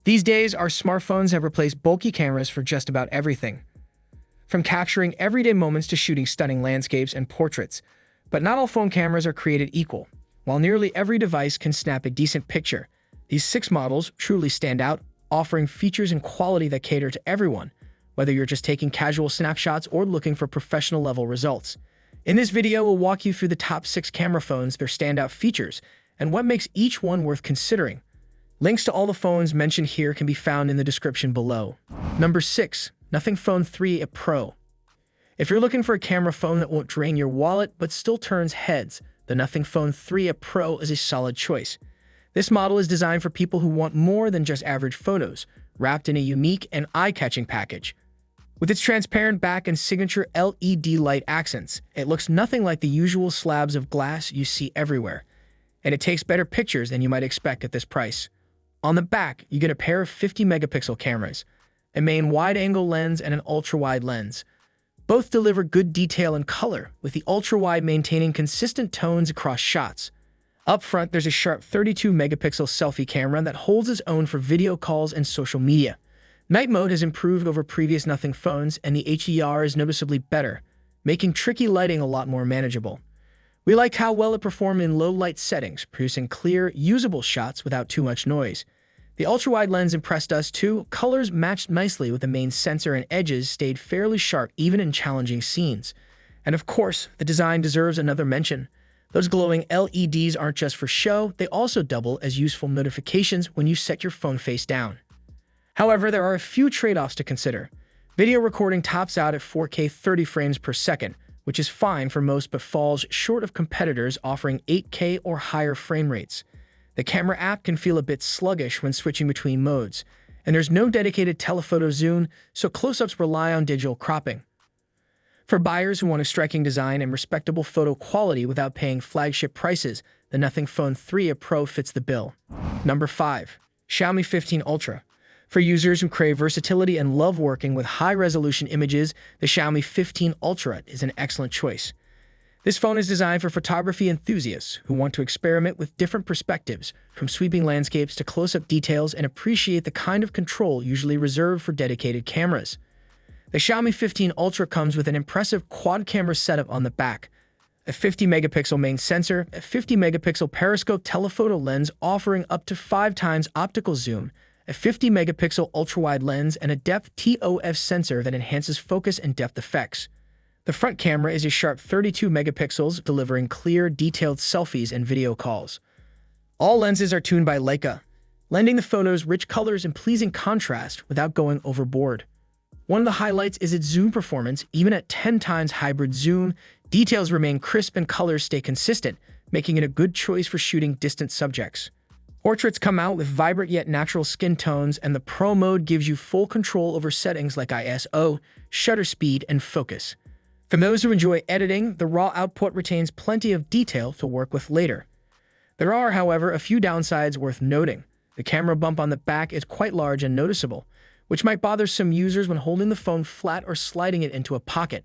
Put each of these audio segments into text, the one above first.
These days, our smartphones have replaced bulky cameras for just about everything, from capturing everyday moments to shooting stunning landscapes and portraits. But not all phone cameras are created equal. While nearly every device can snap a decent picture, these 6 models truly stand out, offering features and quality that cater to everyone, whether you're just taking casual snapshots or looking for professional-level results. In this video, we'll walk you through the top 6 camera phones, their standout features, and what makes each one worth considering. Links to all the phones mentioned here can be found in the description below. Number 6. Nothing Phone 3 Pro. If you're looking for a camera phone that won't drain your wallet but still turns heads, the Nothing Phone 3 Pro is a solid choice. This model is designed for people who want more than just average photos, wrapped in a unique and eye-catching package. With its transparent back and signature LED light accents, it looks nothing like the usual slabs of glass you see everywhere, and it takes better pictures than you might expect at this price. On the back, you get a pair of 50-megapixel cameras, a main wide-angle lens and an ultra-wide lens. Both deliver good detail and color, with the ultra-wide maintaining consistent tones across shots. Up front, there's a sharp 32-megapixel selfie camera that holds its own for video calls and social media. Night mode has improved over previous Nothing phones, and the HDR is noticeably better, making tricky lighting a lot more manageable. We liked how well it performed in low-light settings, producing clear, usable shots without too much noise. The ultra-wide lens impressed us too. Colors matched nicely with the main sensor, and edges stayed fairly sharp even in challenging scenes. And of course, the design deserves another mention. Those glowing LEDs aren't just for show, they also double as useful notifications when you set your phone face down. However, there are a few trade-offs to consider. Video recording tops out at 4K 30 frames per second, which is fine for most but falls short of competitors offering 8K or higher frame rates. The camera app can feel a bit sluggish when switching between modes, and there's no dedicated telephoto zoom, so close-ups rely on digital cropping. For buyers who want a striking design and respectable photo quality without paying flagship prices, the Nothing Phone 3 Pro fits the bill. Number 5. Xiaomi 15 Ultra. For users who crave versatility and love working with high-resolution images, the Xiaomi 15 Ultra is an excellent choice. This phone is designed for photography enthusiasts who want to experiment with different perspectives, from sweeping landscapes to close-up details, and appreciate the kind of control usually reserved for dedicated cameras. The Xiaomi 15 Ultra comes with an impressive quad-camera setup on the back, a 50-megapixel main sensor, a 50-megapixel periscope telephoto lens offering up to 5 times optical zoom, a 50-megapixel ultra-wide lens, and a depth TOF sensor that enhances focus and depth effects. The front camera is a sharp 32 megapixels, delivering clear, detailed selfies and video calls. All lenses are tuned by Leica, lending the photos rich colors and pleasing contrast without going overboard. One of the highlights is its zoom performance. Even at 10 times hybrid zoom, details remain crisp and colors stay consistent, making it a good choice for shooting distant subjects. Portraits come out with vibrant yet natural skin tones, and the Pro mode gives you full control over settings like ISO, shutter speed, and focus. For those who enjoy editing, the raw output retains plenty of detail to work with later. There are, however, a few downsides worth noting. The camera bump on the back is quite large and noticeable, which might bother some users when holding the phone flat or sliding it into a pocket.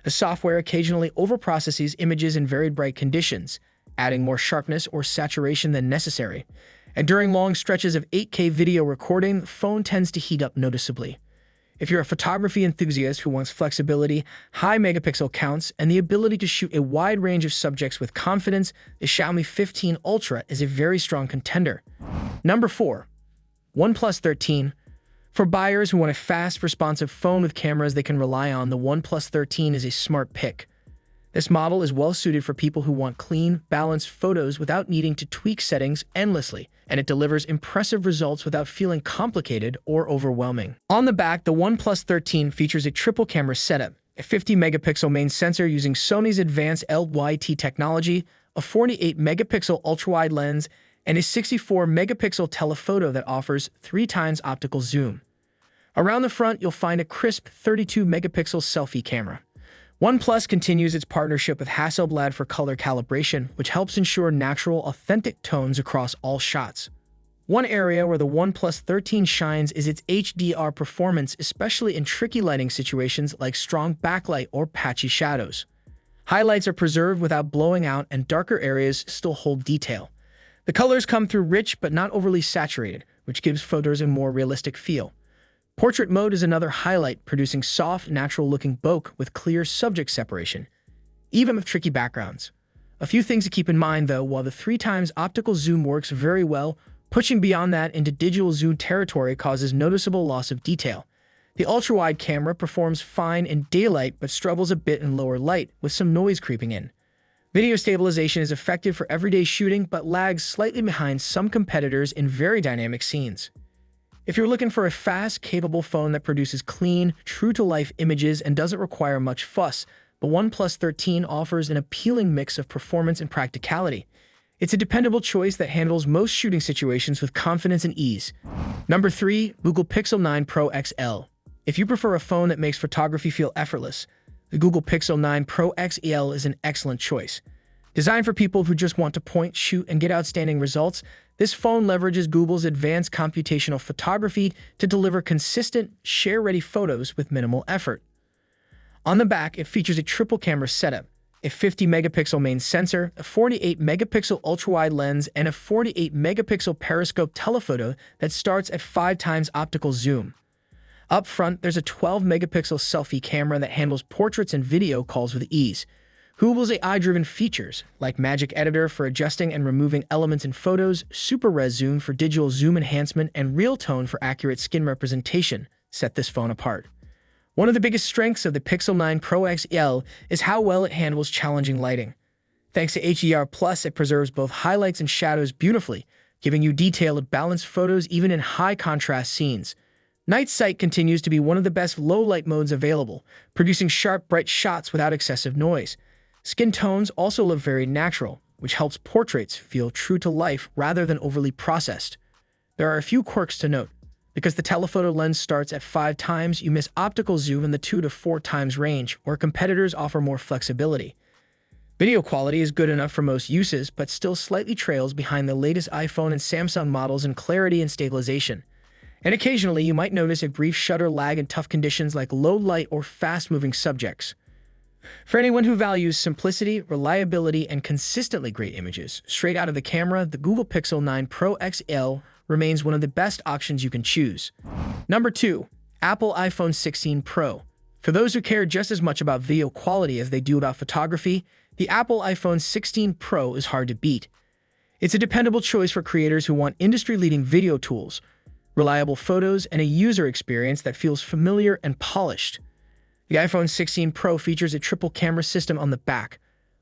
The software occasionally overprocesses images in very bright conditions, adding more sharpness or saturation than necessary. And during long stretches of 8K video recording, the phone tends to heat up noticeably. If you're a photography enthusiast who wants flexibility, high megapixel counts, and the ability to shoot a wide range of subjects with confidence, the Xiaomi 15 Ultra is a very strong contender. Number 4. OnePlus 13. For buyers who want a fast, responsive phone with cameras they can rely on, the OnePlus 13 is a smart pick. This model is well-suited for people who want clean, balanced photos without needing to tweak settings endlessly, and it delivers impressive results without feeling complicated or overwhelming. On the back, the OnePlus 13 features a triple-camera setup, a 50-megapixel main sensor using Sony's advanced LYT technology, a 48-megapixel ultra-wide lens, and a 64-megapixel telephoto that offers 3 times optical zoom. Around the front, you'll find a crisp 32-megapixel selfie camera. OnePlus continues its partnership with Hasselblad for color calibration, which helps ensure natural, authentic tones across all shots. One area where the OnePlus 13 shines is its HDR performance, especially in tricky lighting situations like strong backlight or patchy shadows. Highlights are preserved without blowing out, and darker areas still hold detail. The colors come through rich but not overly saturated, which gives photos a more realistic feel. Portrait mode is another highlight, producing soft, natural-looking bokeh with clear subject separation, even with tricky backgrounds. A few things to keep in mind, though. While the 3x optical zoom works very well, pushing beyond that into digital zoom territory causes noticeable loss of detail. The ultra-wide camera performs fine in daylight but struggles a bit in lower light, with some noise creeping in. Video stabilization is effective for everyday shooting but lags slightly behind some competitors in very dynamic scenes. If you're looking for a fast, capable phone that produces clean, true-to-life images and doesn't require much fuss, the OnePlus 13 offers an appealing mix of performance and practicality. It's a dependable choice that handles most shooting situations with confidence and ease. Number 3. Google Pixel 9 Pro XL. If you prefer a phone that makes photography feel effortless, the Google Pixel 9 Pro XL is an excellent choice. Designed for people who just want to point, shoot, and get outstanding results, this phone leverages Google's advanced computational photography to deliver consistent, share-ready photos with minimal effort. On the back, it features a triple camera setup, a 50-megapixel main sensor, a 48-megapixel ultra-wide lens, and a 48-megapixel periscope telephoto that starts at 5x optical zoom. Up front, there's a 12-megapixel selfie camera that handles portraits and video calls with ease. Google's AI-driven features, like Magic Editor for adjusting and removing elements in photos, Super Res Zoom for digital zoom enhancement, and Real Tone for accurate skin representation, set this phone apart. One of the biggest strengths of the Pixel 9 Pro XL is how well it handles challenging lighting. Thanks to HDR+, it preserves both highlights and shadows beautifully, giving you detailed, balanced photos even in high-contrast scenes. Night sight continues to be one of the best low-light modes available, producing sharp, bright shots without excessive noise. Skin tones also look very natural, which helps portraits feel true to life rather than overly processed. There are a few quirks to note. Because the telephoto lens starts at 5x, you miss optical zoom in the 2 to 4x range, where competitors offer more flexibility. Video quality is good enough for most uses, but still slightly trails behind the latest iPhone and Samsung models in clarity and stabilization. And occasionally, you might notice a brief shutter lag in tough conditions like low light or fast-moving subjects. For anyone who values simplicity, reliability, and consistently great images straight out of the camera, the Google Pixel 9 Pro XL remains one of the best options you can choose. Number 2. Apple iPhone 16 Pro. For those who care just as much about video quality as they do about photography, the Apple iPhone 16 Pro is hard to beat. It's a dependable choice for creators who want industry-leading video tools, reliable photos, and a user experience that feels familiar and polished. The iPhone 16 Pro features a triple camera system on the back,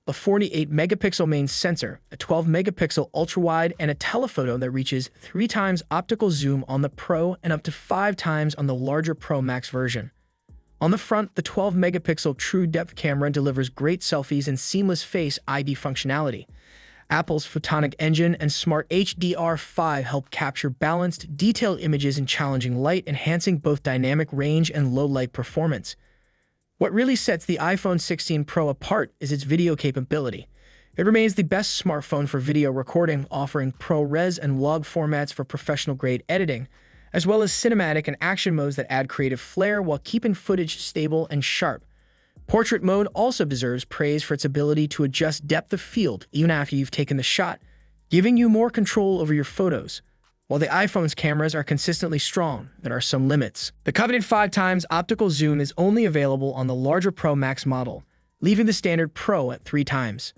a 48-megapixel main sensor, a 12-megapixel ultra-wide, and a telephoto that reaches 3x optical zoom on the Pro and up to 5x on the larger Pro Max version. On the front, the 12-megapixel True Depth camera delivers great selfies and seamless Face ID functionality. Apple's Photonic Engine and Smart HDR5 help capture balanced, detailed images in challenging light, enhancing both dynamic range and low-light performance. What really sets the iPhone 16 Pro apart is its video capability. It remains the best smartphone for video recording, offering ProRes and log formats for professional-grade editing, as well as cinematic and action modes that add creative flair while keeping footage stable and sharp. Portrait mode also deserves praise for its ability to adjust depth of field even after you've taken the shot, giving you more control over your photos. While the iPhone's cameras are consistently strong, there are some limits. The coveted 5x optical zoom is only available on the larger Pro Max model, leaving the standard Pro at 3x.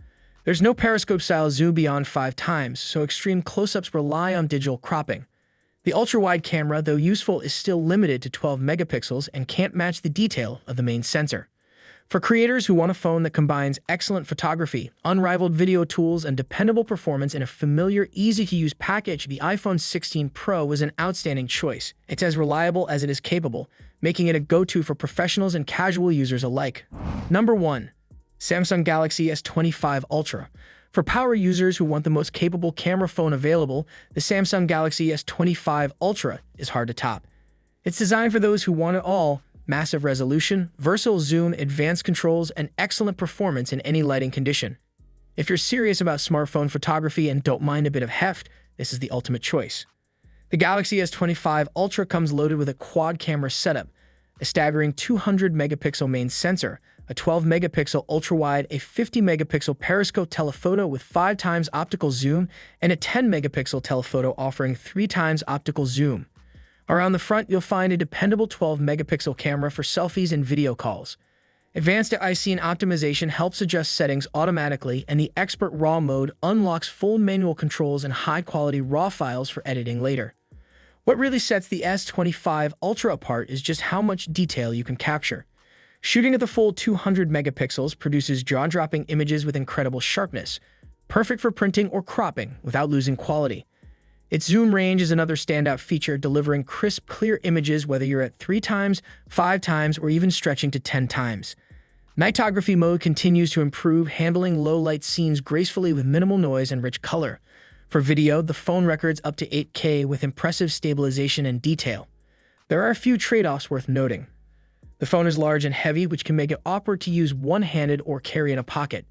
There's no periscope-style zoom beyond 5x, so extreme close-ups rely on digital cropping. The ultra-wide camera, though useful, is still limited to 12 megapixels and can't match the detail of the main sensor. For creators who want a phone that combines excellent photography, unrivaled video tools, and dependable performance in a familiar, easy-to-use package, the iPhone 16 Pro is an outstanding choice. It's as reliable as it is capable, making it a go-to for professionals and casual users alike. Number 1. Samsung Galaxy S25 Ultra. For power users who want the most capable camera phone available, the Samsung Galaxy S25 Ultra is hard to top. It's designed for those who want it all: massive resolution, versatile zoom, advanced controls, and excellent performance in any lighting condition. If you're serious about smartphone photography and don't mind a bit of heft, this is the ultimate choice. The Galaxy S25 Ultra comes loaded with a quad-camera setup, a staggering 200-megapixel main sensor, a 12-megapixel ultra-wide, a 50-megapixel periscope telephoto with 5 times optical zoom, and a 10-megapixel telephoto offering 3 times optical zoom. Around the front, you'll find a dependable 12-megapixel camera for selfies and video calls. Advanced IC optimization helps adjust settings automatically, and the Expert RAW mode unlocks full manual controls and high-quality RAW files for editing later. What really sets the S25 Ultra apart is just how much detail you can capture. Shooting at the full 200 megapixels produces jaw-dropping images with incredible sharpness, perfect for printing or cropping without losing quality. Its zoom range is another standout feature, delivering crisp, clear images whether you're at 3 times, 5 times, or even stretching to 10 times. Nightography mode continues to improve, handling low-light scenes gracefully with minimal noise and rich color. For video, the phone records up to 8K with impressive stabilization and detail. There are a few trade-offs worth noting. The phone is large and heavy, which can make it awkward to use one-handed or carry in a pocket.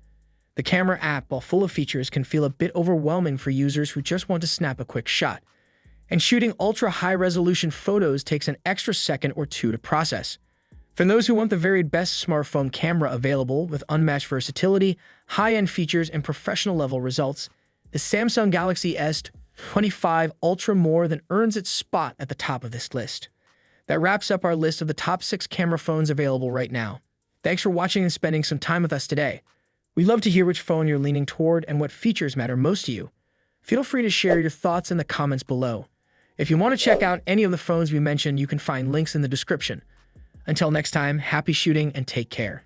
The camera app, while full of features, can feel a bit overwhelming for users who just want to snap a quick shot. And shooting ultra-high-resolution photos takes an extra second or two to process. For those who want the very best smartphone camera available with unmatched versatility, high-end features, and professional-level results, the Samsung Galaxy S25 Ultra more than earns its spot at the top of this list. That wraps up our list of the top 6 camera phones available right now. Thanks for watching and spending some time with us today. We'd love to hear which phone you're leaning toward and what features matter most to you. Feel free to share your thoughts in the comments below. If you want to check out any of the phones we mentioned, you can find links in the description. Until next time, happy shooting and take care.